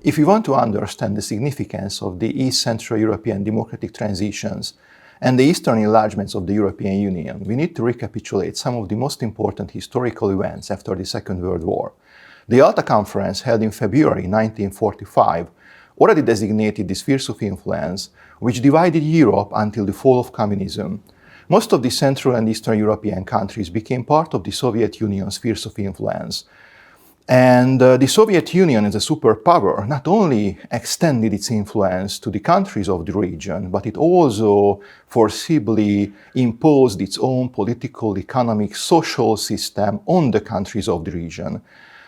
If we want to understand the significance of the East Central European democratic transitions and the Eastern enlargements of the European Union, we need to recapitulate some of the most important historical events after the Second World War. The Alta Conference, held in February 1945, already designated the spheres of influence which divided Europe until the fall of communism. Most of the Central and Eastern European countries became part of the Soviet Union's spheres of influence. And the Soviet Union as a superpower not only extended its influence to the countries of the region, but it also forcibly imposed its own political, economic, social system on the countries of the region.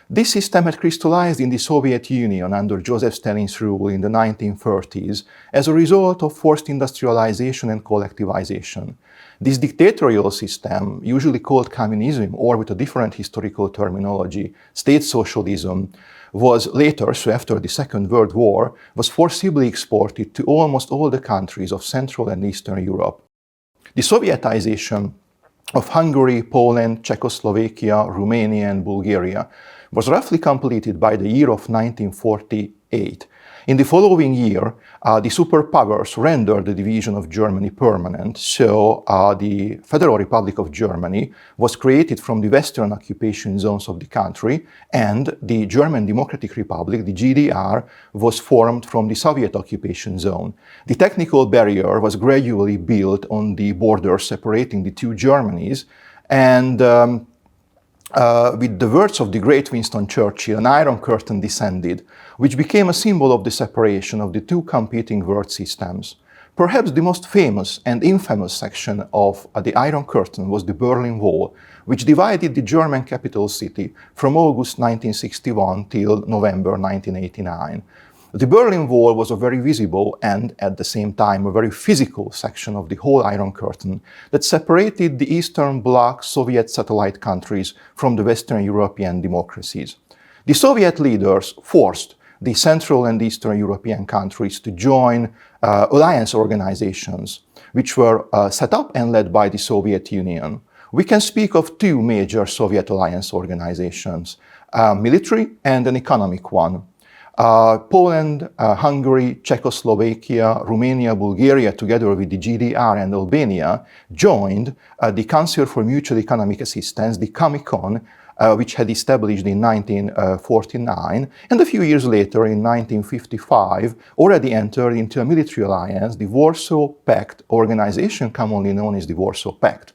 This system had crystallized in the Soviet Union under Joseph Stalin's rule in the 1930s as a result of forced industrialization and collectivization. This dictatorial system, usually called communism or with a different historical terminology, state socialism, was later, so after the Second World War, was forcibly exported to almost all the countries of Central and Eastern Europe. The Sovietization of Hungary, Poland, Czechoslovakia, Romania and Bulgaria was roughly completed by the year of 1948. In the following year, the superpowers rendered the division of Germany permanent, so the Federal Republic of Germany was created from the Western occupation zones of the country, and the German Democratic Republic, the GDR, was formed from the Soviet occupation zone. The technical barrier was gradually built on the border separating the two Germanys, and with the words of the great Winston Churchill, an iron curtain descended, which became a symbol of the separation of the two competing world systems. Perhaps the most famous and infamous section of the Iron Curtain was the Berlin Wall, which divided the German capital city from August 1961 till November 1989. The Berlin Wall was a very visible and, at the same time, a very physical section of the whole Iron Curtain that separated the Eastern Bloc Soviet satellite countries from the Western European democracies. The Soviet leaders forced the Central and Eastern European countries to join alliance organizations, which were set up and led by the Soviet Union. We can speak of two major Soviet alliance organizations, a military and an economic one. Poland, Hungary, Czechoslovakia, Romania, Bulgaria, together with the GDR and Albania, joined the Council for Mutual Economic Assistance, the COMECON, which had established in 1949, and a few years later, in 1955, already entered into a military alliance, the Warsaw Pact organization, commonly known as the Warsaw Pact.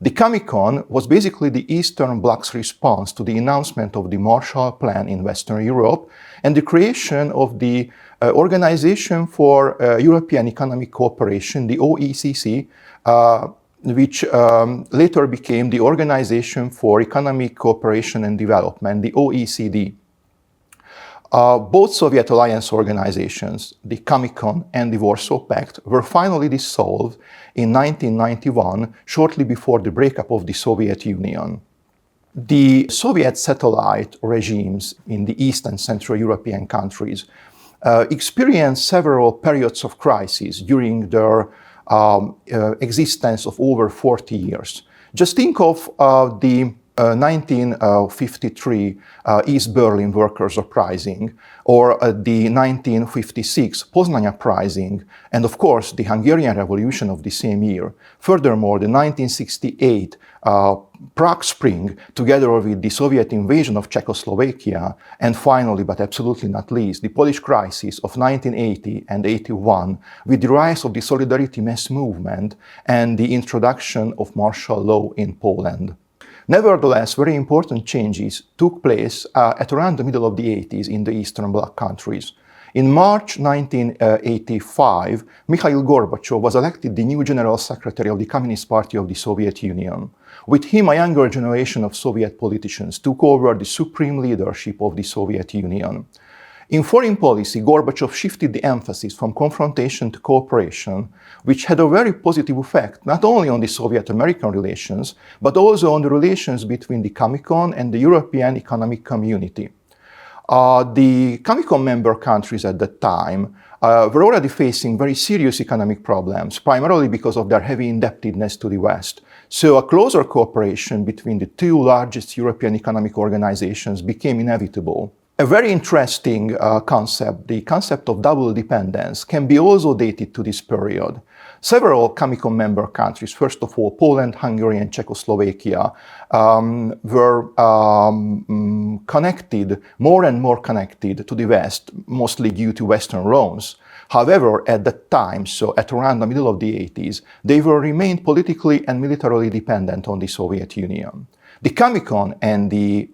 The COMECON was basically the Eastern Bloc's response to the announcement of the Marshall Plan in Western Europe and the creation of the Organization for European Economic Cooperation, the OECC, which later became the Organization for Economic Cooperation and Development, the OECD. Both Soviet alliance organizations, the COMECON and the Warsaw Pact, were finally dissolved in 1991, shortly before the breakup of the Soviet Union. The Soviet satellite regimes in the East and Central European countries experienced several periods of crisis during their existence of over 40 years. Just think of the 1953 East Berlin Workers' Uprising, or the 1956 Poznań Uprising, and of course the Hungarian Revolution of the same year. Furthermore, the 1968 Prague Spring, together with the Soviet invasion of Czechoslovakia, and finally, but absolutely not least, the Polish crisis of 1980 and 81, with the rise of the Solidarity mass movement and the introduction of martial law in Poland. Nevertheless, very important changes took place at around the middle of the 80s in the Eastern Bloc countries. In March 1985, Mikhail Gorbachev was elected the new General Secretary of the Communist Party of the Soviet Union. With him, a younger generation of Soviet politicians took over the supreme leadership of the Soviet Union. In foreign policy, Gorbachev shifted the emphasis from confrontation to cooperation, which had a very positive effect not only on the Soviet-American relations, but also on the relations between the COMECON and the European Economic Community. The COMECON member countries at that time were already facing very serious economic problems, primarily because of their heavy indebtedness to the West. So a closer cooperation between the two largest European economic organizations became inevitable. A very interesting concept, the concept of double dependence, can be also dated to this period. Several Comecon member countries, first of all Poland, Hungary and Czechoslovakia, were connected, more and more connected to the West, mostly due to Western loans. However, at that time, so at around the middle of the 80s, they remained politically and militarily dependent on the Soviet Union. The Comecon and the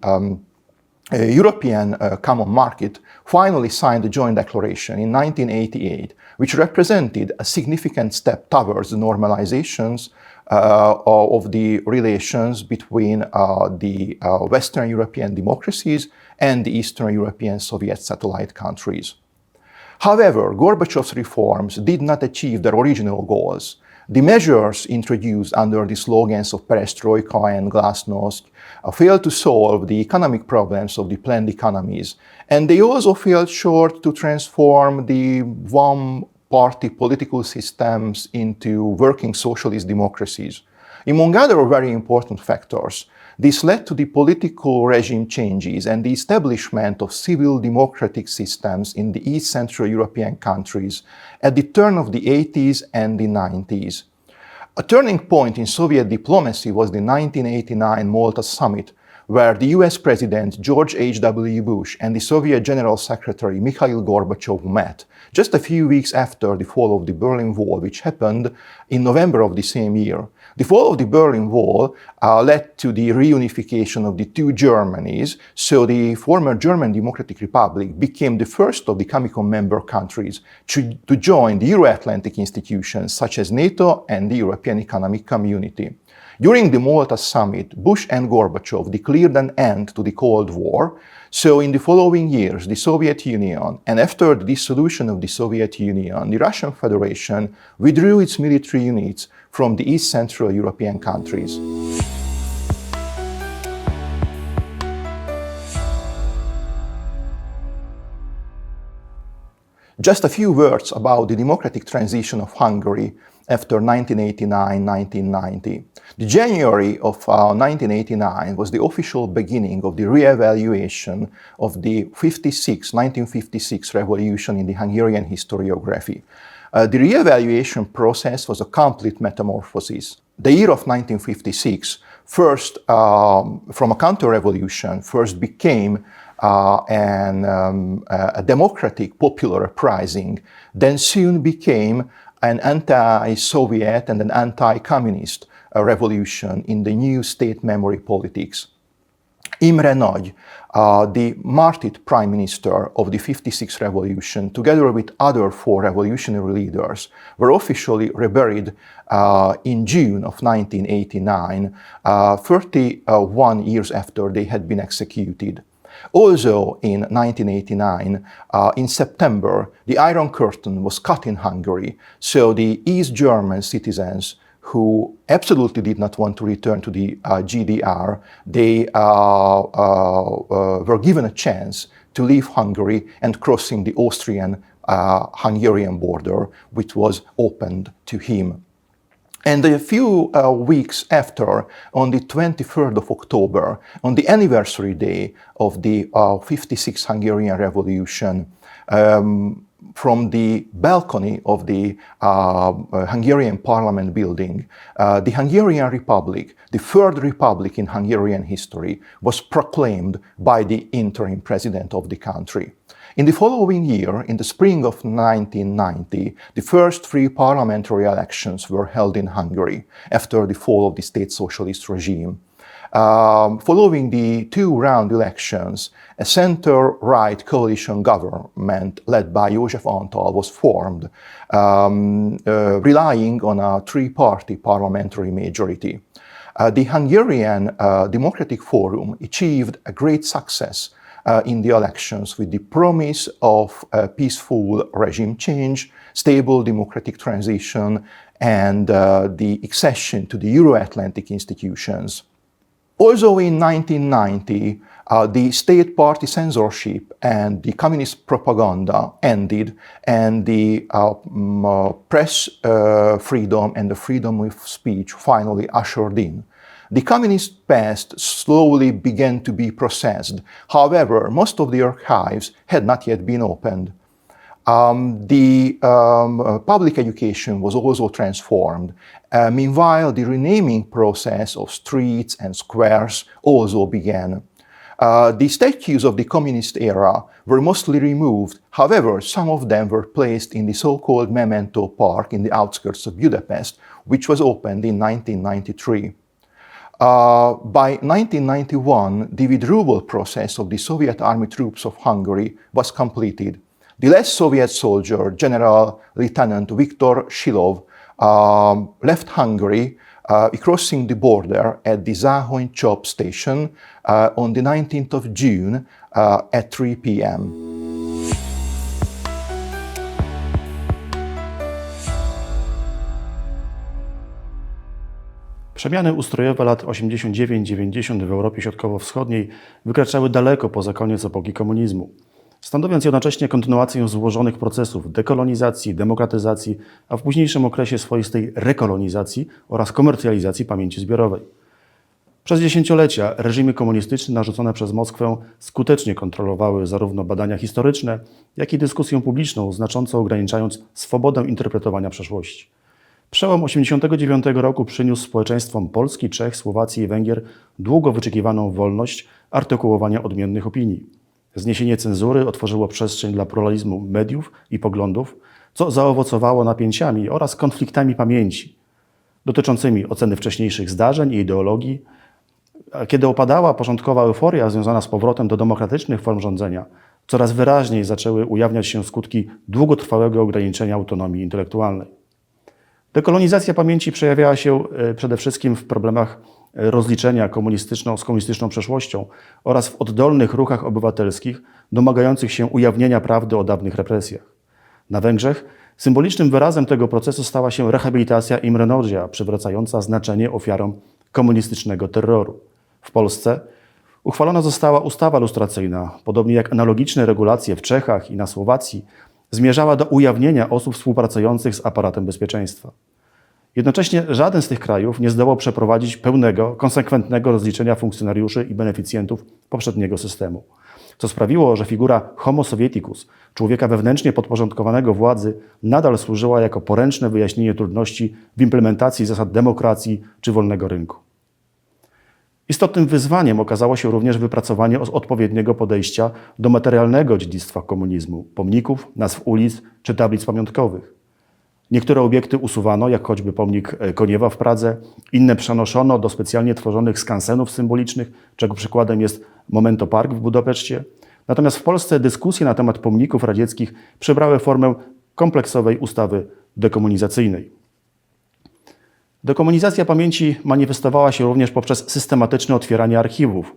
European Common Market finally signed a joint declaration in 1988, which represented a significant step towards the normalizations of the relations between the Western European democracies and the Eastern European Soviet satellite countries. However, Gorbachev's reforms did not achieve their original goals. The measures introduced under the slogans of perestroika and glasnost failed to solve the economic problems of the planned economies, and they also fell short to transform the one-party political systems into working socialist democracies. Among other very important factors, this led to the political regime changes and the establishment of civil democratic systems in the East Central European countries at the turn of the 80s and the 90s. A turning point in Soviet diplomacy was the 1989 Malta summit, where the US President George H.W. Bush and the Soviet General Secretary Mikhail Gorbachev met, just a few weeks after the fall of the Berlin Wall, which happened in November of the same year. The fall of the Berlin Wall led to the reunification of the two Germanys, so the former German Democratic Republic became the first of the Comecon member countries to join the Euro-Atlantic institutions such as NATO and the European Economic Community. During the Malta summit, Bush and Gorbachev declared an end to the Cold War. So in the following years, the Soviet Union, and after the dissolution of the Soviet Union, the Russian Federation withdrew its military units from the East Central European countries. Just a few words about the democratic transition of Hungary after 1989-1990. The January of 1989 was the official beginning of the re-evaluation of the 1956 revolution in the Hungarian historiography. The re-evaluation process was a complete metamorphosis. The year of 1956, first from a counter-revolution, first became a democratic popular uprising, then soon became an anti-Soviet and an anti-communist revolution in the new state memory politics. Imre Nagy, the martyred prime minister of the 56 revolution, together with other four revolutionary leaders, were officially reburied in June of 1989, 31 years after they had been executed. Also in 1989, in September, the Iron Curtain was cut in Hungary, so the East German citizens who absolutely did not want to return to the GDR, they were given a chance to leave Hungary and crossing the Austrian-Hungarian border, which was opened to him. And a few weeks after, on the 23rd of October, on the anniversary day of the 56 Hungarian Revolution, from the balcony of the Hungarian Parliament building, the Hungarian Republic, the third republic in Hungarian history, was proclaimed by the interim president of the country. In the following year, in the spring of 1990, the first free parliamentary elections were held in Hungary after the fall of the state socialist regime. Following the two-round elections, a center-right coalition government led by József Antal was formed, relying on a three-party parliamentary majority. The Hungarian Democratic Forum achieved a great success in the elections with the promise of a peaceful regime change, stable democratic transition, and the accession to the Euro-Atlantic institutions. Also in 1990, the state party censorship and the communist propaganda ended, and the press freedom and the freedom of speech finally ushered in. The communist past slowly began to be processed. However, most of the archives had not yet been opened. Public education was also transformed. Meanwhile, the renaming process of streets and squares also began. The statues of the communist era were mostly removed. However, some of them were placed in the so-called Memento Park in the outskirts of Budapest, which was opened in 1993. By 1991, the withdrawal process of the Soviet army troops of Hungary was completed. The last Soviet soldier, General Lieutenant Viktor Shilov, left Hungary, crossing the border at the Záhony-Csop station on the 19th of June at 3 p.m. Przemiany ustrojowe lat 89-90 w Europie Środkowo-Wschodniej wykraczały daleko poza koniec epoki komunizmu, stanowiąc jednocześnie kontynuację złożonych procesów dekolonizacji, demokratyzacji, a w późniejszym okresie swoistej rekolonizacji oraz komercjalizacji pamięci zbiorowej. Przez dziesięciolecia reżimy komunistyczne narzucone przez Moskwę skutecznie kontrolowały zarówno badania historyczne, jak i dyskusję publiczną, znacząco ograniczając swobodę interpretowania przeszłości. Przełom 1989 roku przyniósł społeczeństwom Polski, Czech, Słowacji i Węgier długo wyczekiwaną wolność artykułowania odmiennych opinii. Zniesienie cenzury otworzyło przestrzeń dla pluralizmu mediów i poglądów, co zaowocowało napięciami oraz konfliktami pamięci dotyczącymi oceny wcześniejszych zdarzeń i ideologii. A kiedy opadała początkowa euforia związana z powrotem do demokratycznych form rządzenia, coraz wyraźniej zaczęły ujawniać się skutki długotrwałego ograniczenia autonomii intelektualnej. Dekolonizacja pamięci przejawiała się przede wszystkim w problemach rozliczenia z komunistyczną przeszłością oraz w oddolnych ruchach obywatelskich domagających się ujawnienia prawdy o dawnych represjach. Na Węgrzech symbolicznym wyrazem tego procesu stała się rehabilitacja Imre Nagya, przywracająca znaczenie ofiarom komunistycznego terroru. W Polsce uchwalona została ustawa lustracyjna, podobnie jak analogiczne regulacje w Czechach i na Słowacji, zmierzała do ujawnienia osób współpracujących z aparatem bezpieczeństwa. Jednocześnie żaden z tych krajów nie zdołał przeprowadzić pełnego, konsekwentnego rozliczenia funkcjonariuszy i beneficjentów poprzedniego systemu, co sprawiło, że figura homo sovieticus, człowieka wewnętrznie podporządkowanego władzy, nadal służyła jako poręczne wyjaśnienie trudności w implementacji zasad demokracji czy wolnego rynku. Istotnym wyzwaniem okazało się również wypracowanie odpowiedniego podejścia do materialnego dziedzictwa komunizmu, pomników, nazw ulic czy tablic pamiątkowych. Niektóre obiekty usuwano, jak choćby pomnik Koniewa w Pradze, inne przenoszono do specjalnie tworzonych skansenów symbolicznych, czego przykładem jest Memento Park w Budapeszcie. Natomiast w Polsce dyskusje na temat pomników radzieckich przybrały formę kompleksowej ustawy dekomunizacyjnej. Dekomunizacja pamięci manifestowała się również poprzez systematyczne otwieranie archiwów.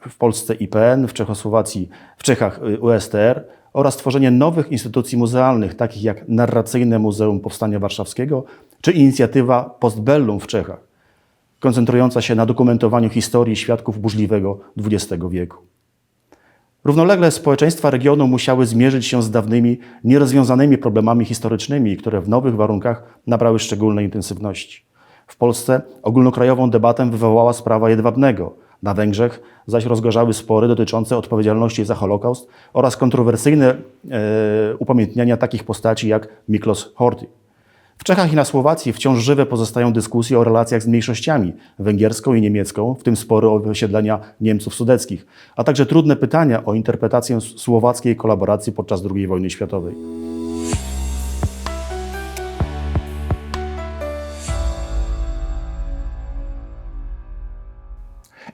W Polsce IPN, w Czechosłowacji, w Czechach USTR oraz tworzenie nowych instytucji muzealnych, takich jak Narracyjne Muzeum Powstania Warszawskiego czy inicjatywa Postbellum w Czechach, koncentrująca się na dokumentowaniu historii świadków burzliwego XX wieku. Równolegle społeczeństwa regionu musiały zmierzyć się z dawnymi, nierozwiązanymi problemami historycznymi, które w nowych warunkach nabrały szczególnej intensywności. W Polsce ogólnokrajową debatę wywołała sprawa Jedwabnego. Na Węgrzech zaś rozgorzały spory dotyczące odpowiedzialności za Holokaust oraz kontrowersyjne upamiętniania takich postaci jak Miklos Horthy. W Czechach i na Słowacji wciąż żywe pozostają dyskusje o relacjach z mniejszościami węgierską i niemiecką, w tym spory o wysiedlenia Niemców sudeckich, a także trudne pytania o interpretację słowackiej kolaboracji podczas II wojny światowej.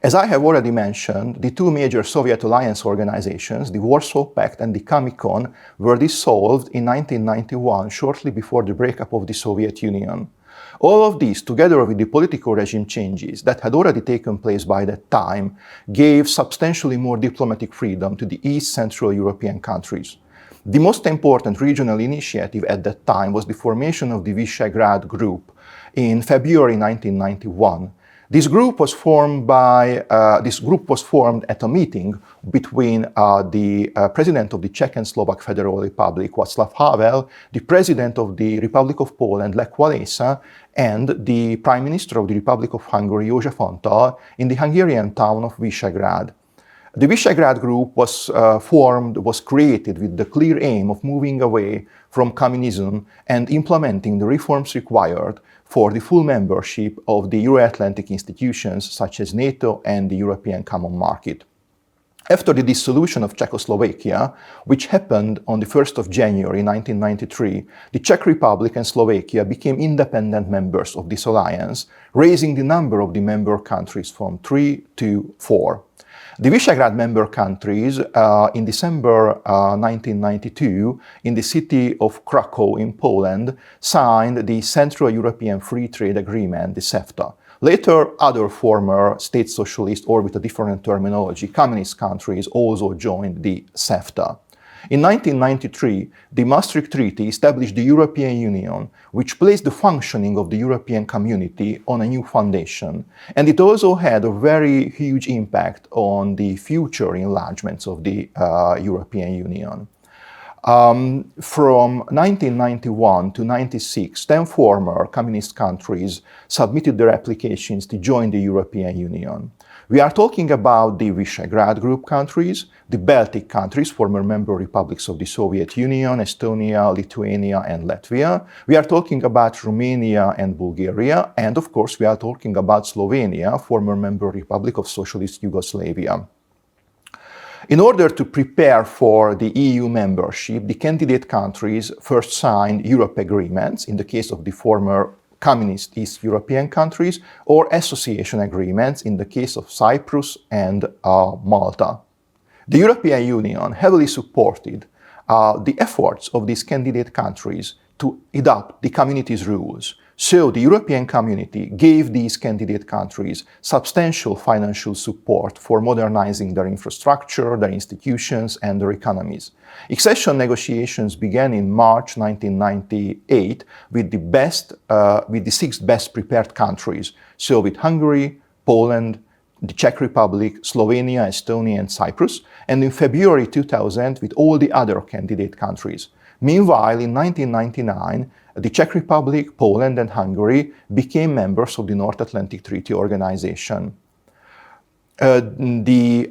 As I have already mentioned, the two major Soviet alliance organizations, the Warsaw Pact and the Comecon, were dissolved in 1991, shortly before the breakup of the Soviet Union. All of these, together with the political regime changes that had already taken place by that time, gave substantially more diplomatic freedom to the East Central European countries. The most important regional initiative at that time was the formation of the Visegrad Group in February 1991. This group was formed at a meeting between the President of the Czech and Slovak Federal Republic, Václav Havel, the President of the Republic of Poland, Lech Walesa, and the Prime Minister of the Republic of Hungary, József Antal, in the Hungarian town of Visegrad. The Visegrad Group was created with the clear aim of moving away from communism and implementing the reforms required for the full membership of the Euro-Atlantic institutions such as NATO and the European Common Market. After the dissolution of Czechoslovakia, which happened on the 1st of January 1993, the Czech Republic and Slovakia became independent members of this alliance, raising the number of the member countries from 3 to 4. The Visegrad member countries, in December 1992, in the city of Krakow in Poland, signed the Central European Free Trade Agreement, the CEFTA. Later, other former state socialist, or with a different terminology, communist countries also joined the CEFTA. In 1993, the Maastricht Treaty established the European Union, which placed the functioning of the European community on a new foundation. And it also had a very huge impact on the future enlargements of the European Union. From 1991 to 1996, 10 former communist countries submitted their applications to join the European Union. We are talking about the Visegrad Group countries, the Baltic countries, former member republics of the Soviet Union, Estonia, Lithuania, and Latvia. We are talking about Romania and Bulgaria, and of course we are talking about Slovenia, former member republic of Socialist Yugoslavia. In order to prepare for the EU membership, the candidate countries first signed Europe agreements, in the case of the former communist East European countries, or association agreements in the case of Cyprus and Malta. The European Union heavily supported the efforts of these candidate countries to adopt the community's rules. So the European community gave these candidate countries substantial financial support for modernizing their infrastructure, their institutions, and their economies. Accession negotiations began in March 1998 with the 6 best prepared countries, so with Hungary, Poland, the Czech Republic, Slovenia, Estonia, and Cyprus, and in February 2000 with all the other candidate countries. Meanwhile, in 1999, the Czech Republic, Poland, and Hungary became members of the North Atlantic Treaty Organization. The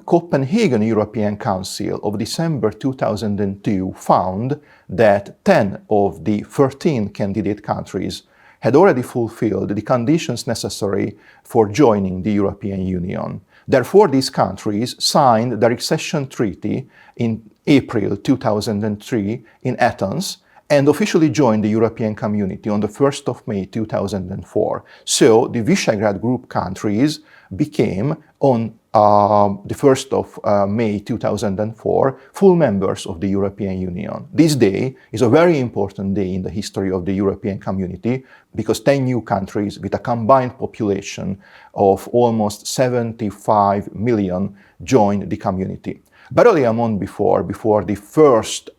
Copenhagen European Council of December 2002 found that 10 of the 13 candidate countries had already fulfilled the conditions necessary for joining the European Union. Therefore, these countries signed the accession treaty in April 2003 in Athens and officially joined the European Community on the 1st of May 2004. So the Visegrad Group countries became, on the 1st of May 2004, full members of the European Union. This day is a very important day in the history of the European Community because 10 new countries with a combined population of almost 75 million joined the community. Barely a month before the first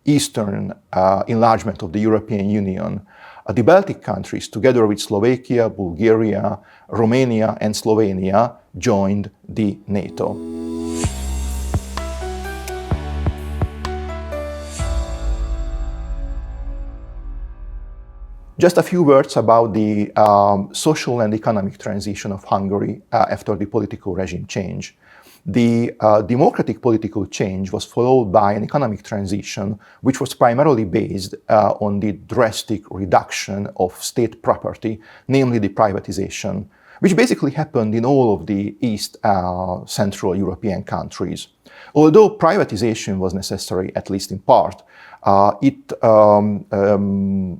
Eastern enlargement of the European Union, the Baltic countries, together with Slovakia, Bulgaria, Romania, and Slovenia, joined the NATO. Just a few words about the social and economic transition of Hungary after the political regime change. The democratic political change was followed by an economic transition which was primarily based on the drastic reduction of state property, namely the privatization, which basically happened in all of the East Central European countries. Although privatization was necessary, at least in part, it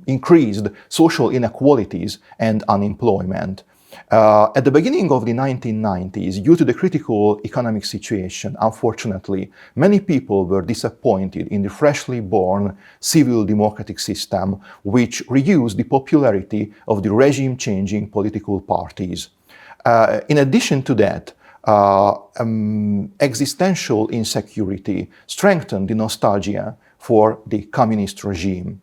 increased social inequalities and unemployment. At the beginning of the 1990s, due to the critical economic situation, unfortunately, many people were disappointed in the freshly born civil democratic system, which reduced the popularity of the regime-changing political parties. In addition to that, existential insecurity strengthened the nostalgia for the communist regime.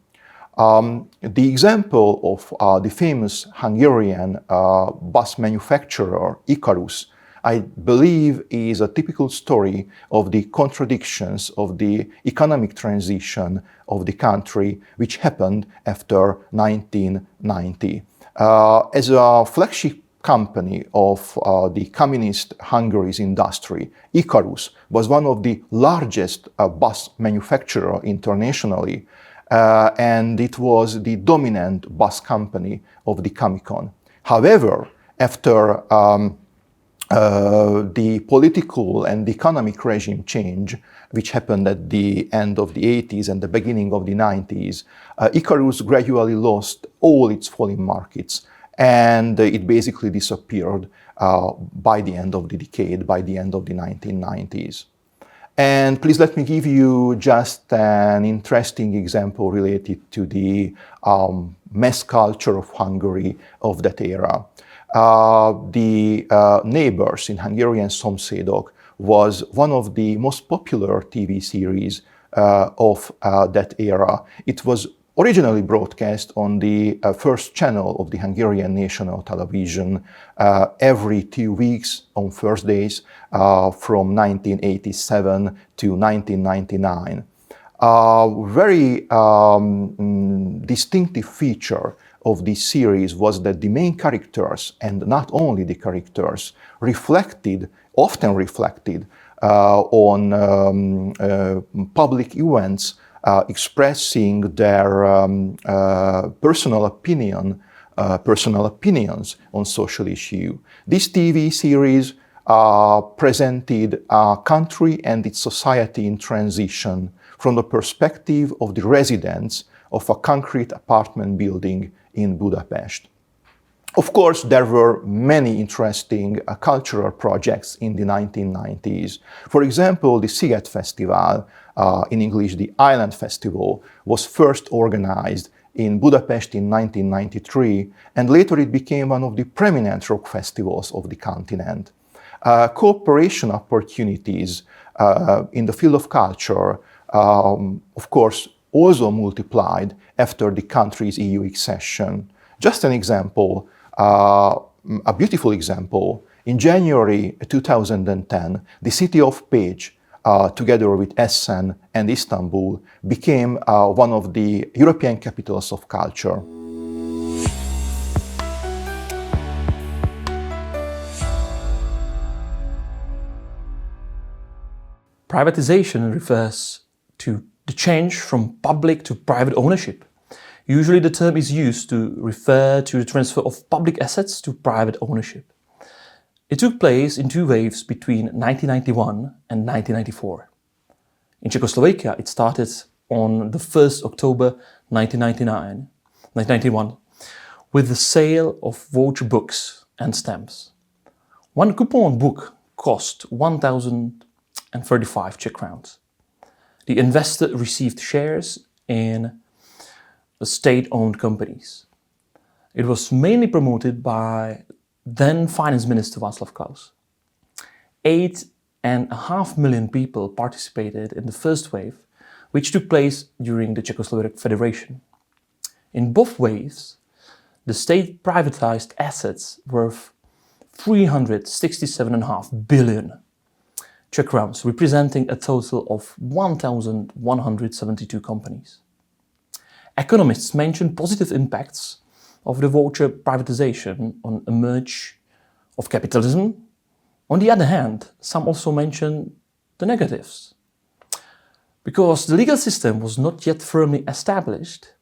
The example of the famous Hungarian bus manufacturer Icarus, I believe, is a typical story of the contradictions of the economic transition of the country, which happened after 1990. As a flagship company of the communist Hungary's industry, Icarus was one of the largest bus manufacturer internationally, and it was the dominant bus company of the Comecon. However, after the political and economic regime change, which happened at the end of the 80s and the beginning of the 90s, Icarus gradually lost all its foreign markets, and it basically disappeared by the end of the decade, by the end of the 1990s. And please let me give you just an interesting example related to the mass culture of Hungary of that era. The Neighbors in Hungarian Szomszédok was one of the most popular TV series of that era. It was originally broadcast on the first channel of the Hungarian national television every 2 weeks on Thursdays from 1987 to 1999. Very distinctive feature of this series was that the main characters, and not only the characters, often reflected on public events, expressing their personal opinions on social issue. This TV series presented a country and its society in transition from the perspective of the residents of a concrete apartment building in Budapest. Of course, there were many interesting cultural projects in the 1990s. For example, the Sziget Festival, in English the Island Festival, was first organized in Budapest in 1993, and later it became one of the prominent rock festivals of the continent. Cooperation opportunities in the field of culture, of course, also multiplied after the country's EU accession. Just an example, a beautiful example, in January 2010, the city of Pécs, together with Essen and Istanbul, became one of the European capitals of culture. Privatization refers to the change from public to private ownership. Usually the term is used to refer to the transfer of public assets to private ownership. It took place in 2 waves between 1991 and 1994. In Czechoslovakia, it started on the 1st October 1991 with the sale of voucher books and stamps. One coupon book cost 1,035 Czech crowns. The investor received shares in the state-owned companies. It was mainly promoted by then Finance Minister Václav Klaus. 8.5 million people participated in the first wave, which took place during the Czechoslovak Federation. In both waves, the state privatized assets worth 367.5 billion Czech crowns, representing a total of 1,172 companies. Economists mention positive impacts of the voucher privatization on a merge of capitalism. On the other hand, some also mention the negatives. Because the legal system was not yet firmly established,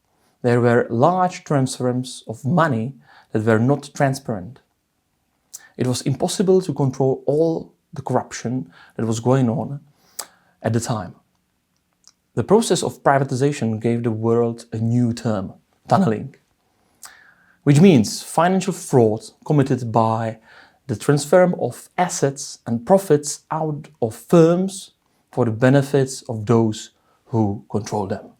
there were large transfers of money that were not transparent. It was impossible to control all the corruption that was going on at the time. The process of privatization gave the world a new term, tunneling, which means financial fraud committed by the transfer of assets and profits out of firms for the benefits of those who control them.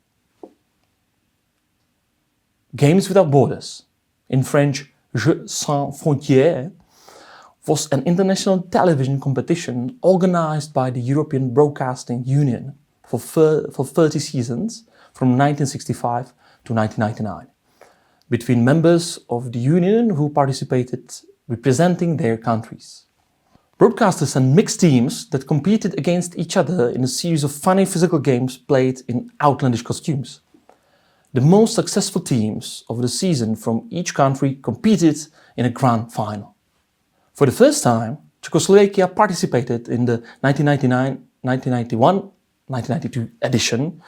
Games Without Borders, in French Jeux sans frontières, was an international television competition organized by the European Broadcasting Union for 30 seasons from 1965 to 1999 between members of the Union who participated representing their countries. Broadcasters and mixed teams that competed against each other in a series of funny physical games played in outlandish costumes. The most successful teams of the season from each country competed in a grand final. For the first time, Czechoslovakia participated in the 1999, 1991, 1992 edition,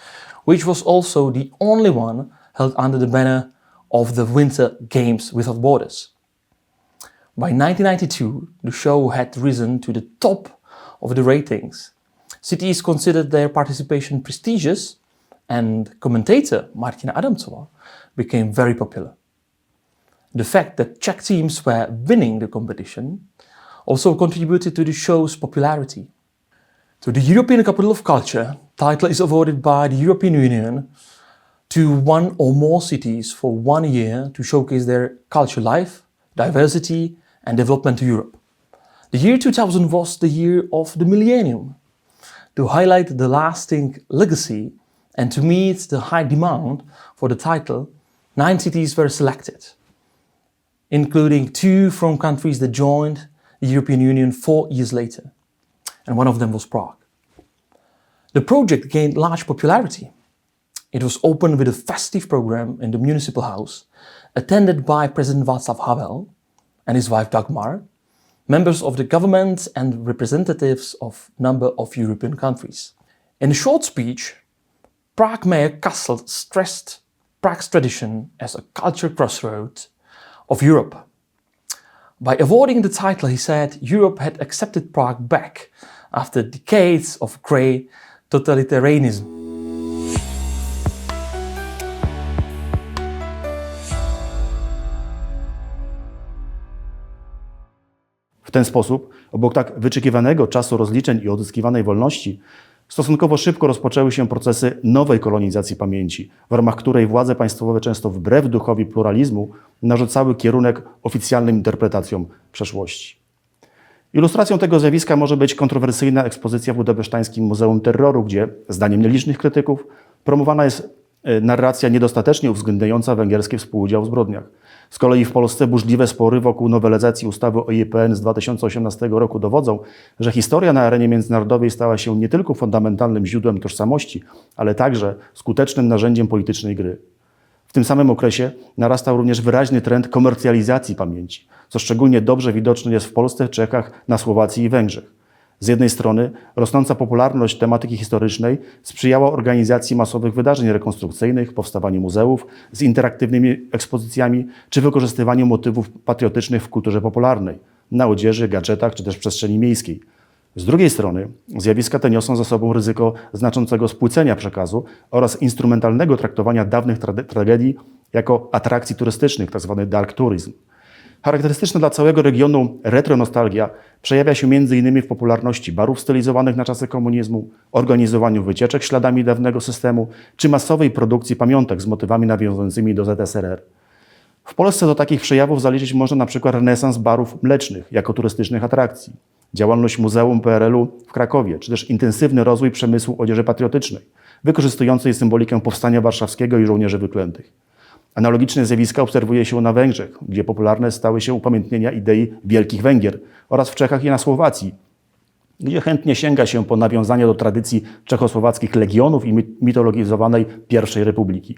which was also the only one held under the banner of the Winter Games Without Borders. By 1992, the show had risen to the top of the ratings. Cities considered their participation prestigious, and commentator Martina Adamcová became very popular. The fact that Czech teams were winning the competition also contributed to the show's popularity. So the European Capital of Culture title is awarded by the European Union to one or more cities for 1 year to showcase their cultural life, diversity and development to Europe. The year 2000 was the year of the millennium. To highlight the lasting legacy and to meet the high demand for the title, 9 cities were selected, including 2 from countries that joined the European Union 4 years later, and one of them was Prague. The project gained large popularity. It was opened with a festive program in the municipal house, attended by President Václav Havel and his wife Dagmar, members of the government and representatives of a number of European countries. In a short speech, Prague Mayor Kassel stressed Prague's tradition as a cultural crossroad of Europe. By awarding the title, he said Europe had accepted Prague back after decades of grey totalitarianism. W ten sposób, obok tak wyczekiwanego czasu rozliczeń i odzyskiwanej wolności, stosunkowo szybko rozpoczęły się procesy nowej kolonizacji pamięci, w ramach której władze państwowe często wbrew duchowi pluralizmu narzucały kierunek oficjalnym interpretacjom przeszłości. Ilustracją tego zjawiska może być kontrowersyjna ekspozycja w budapesztańskim Muzeum Terroru, gdzie, zdaniem nielicznych krytyków, promowana jest narracja niedostatecznie uwzględniająca węgierski współudział w zbrodniach. Z kolei w Polsce burzliwe spory wokół nowelizacji ustawy o IPN z 2018 roku dowodzą, że historia na arenie międzynarodowej stała się nie tylko fundamentalnym źródłem tożsamości, ale także skutecznym narzędziem politycznej gry. W tym samym okresie narastał również wyraźny trend komercjalizacji pamięci, co szczególnie dobrze widoczne jest w Polsce, Czechach, na Słowacji i Węgrzech. Z jednej strony rosnąca popularność tematyki historycznej sprzyjała organizacji masowych wydarzeń rekonstrukcyjnych, powstawaniu muzeów z interaktywnymi ekspozycjami czy wykorzystywaniu motywów patriotycznych w kulturze popularnej, na odzieży, gadżetach czy też przestrzeni miejskiej. Z drugiej strony zjawiska te niosą za sobą ryzyko znaczącego spłycenia przekazu oraz instrumentalnego traktowania dawnych tragedii jako atrakcji turystycznych, tzw. dark tourism. Charakterystyczna dla całego regionu retronostalgia przejawia się m.in. w popularności barów stylizowanych na czasy komunizmu, organizowaniu wycieczek śladami dawnego systemu czy masowej produkcji pamiątek z motywami nawiązującymi do ZSRR. W Polsce do takich przejawów zaliczyć można na przykład renesans barów mlecznych jako turystycznych atrakcji, działalność Muzeum PRL-u w Krakowie, czy też intensywny rozwój przemysłu odzieży patriotycznej, wykorzystującej symbolikę Powstania Warszawskiego i żołnierzy wyklętych. Analogiczne zjawiska obserwuje się na Węgrzech, gdzie popularne stały się upamiętnienia idei Wielkich Węgier, oraz w Czechach i na Słowacji, gdzie chętnie sięga się po nawiązania do tradycji czechosłowackich legionów i mitologizowanej I Republiki.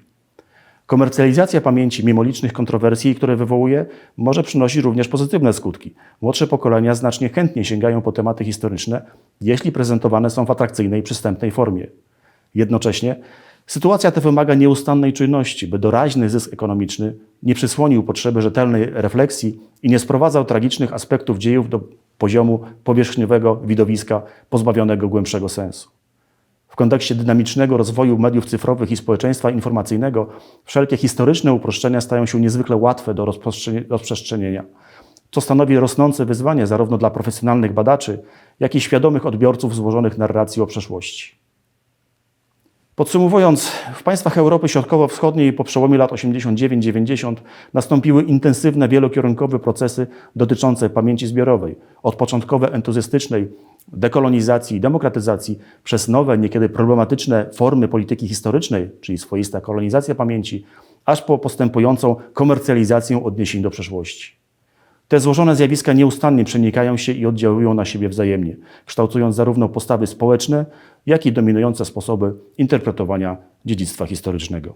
Komercjalizacja pamięci, mimo licznych kontrowersji, które wywołuje, może przynosić również pozytywne skutki. Młodsze pokolenia znacznie chętniej sięgają po tematy historyczne, jeśli prezentowane są w atrakcyjnej i przystępnej formie. Jednocześnie sytuacja ta wymaga nieustannej czujności, by doraźny zysk ekonomiczny nie przysłonił potrzeby rzetelnej refleksji i nie sprowadzał tragicznych aspektów dziejów do poziomu powierzchniowego widowiska pozbawionego głębszego sensu. W kontekście dynamicznego rozwoju mediów cyfrowych i społeczeństwa informacyjnego wszelkie historyczne uproszczenia stają się niezwykle łatwe do rozprzestrzenienia, co stanowi rosnące wyzwanie zarówno dla profesjonalnych badaczy, jak i świadomych odbiorców złożonych narracji o przeszłości. Podsumowując, w państwach Europy Środkowo-Wschodniej po przełomie lat 89-90 nastąpiły intensywne, wielokierunkowe procesy dotyczące pamięci zbiorowej. Od początkowej entuzjastycznej dekolonizacji i demokratyzacji przez nowe, niekiedy problematyczne formy polityki historycznej, czyli swoista kolonizacja pamięci, aż po postępującą komercjalizację odniesień do przeszłości. Te złożone zjawiska nieustannie przenikają się i oddziałują na siebie wzajemnie, kształtując zarówno postawy społeczne, jak i dominujące sposoby interpretowania dziedzictwa historycznego.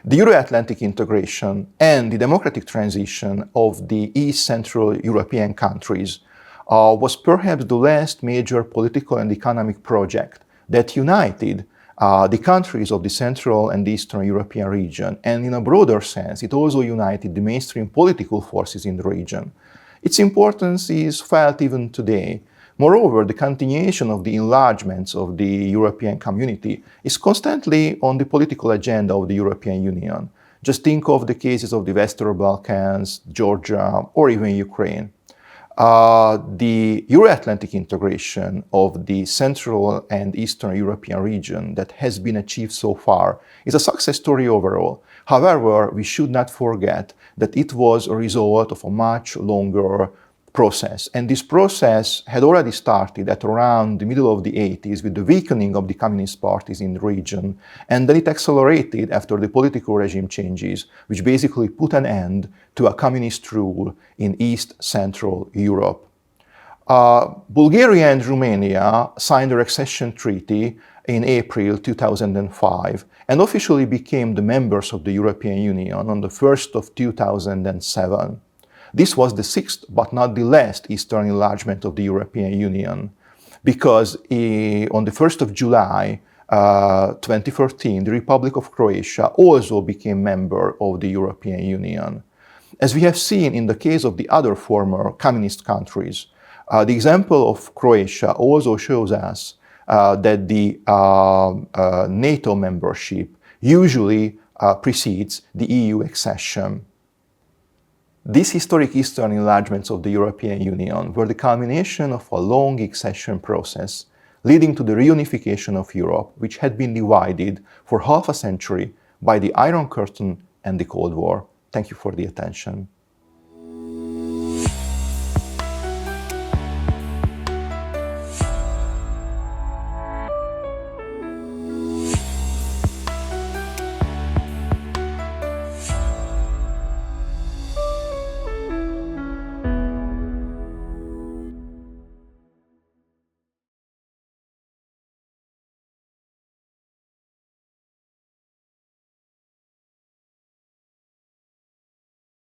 The Euro-Atlantic integration and the democratic transition of the East Central European countries was perhaps the last major political and economic project that united the countries of the Central and Eastern European region, and in a broader sense, it also united the mainstream political forces in the region. Its importance is felt even today. Moreover, the continuation of the enlargements of the European community is constantly on the political agenda of the European Union. Just think of the cases of the Western Balkans, Georgia, or even Ukraine. The Euro-Atlantic integration of the Central and Eastern European region that has been achieved so far is a success story overall. However, we should not forget that it was a result of a much longer process. And this process had already started at around the middle of the 80s with the weakening of the communist parties in the region. And then it accelerated after the political regime changes, which basically put an end to a communist rule in East Central Europe. Bulgaria and Romania signed a accession treaty in April 2005 and officially became the members of the European Union on the 1st of 2007. This was the sixth, but not the last, Eastern enlargement of the European Union, because on the 1st of July 2013, the Republic of Croatia also became member of the European Union. As we have seen in the case of the other former communist countries, the example of Croatia also shows us that the NATO membership usually precedes the EU accession. These historic Eastern enlargements of the European Union were the culmination of a long accession process leading to the reunification of Europe, which had been divided for half a century by the Iron Curtain and the Cold War. Thank you for the attention.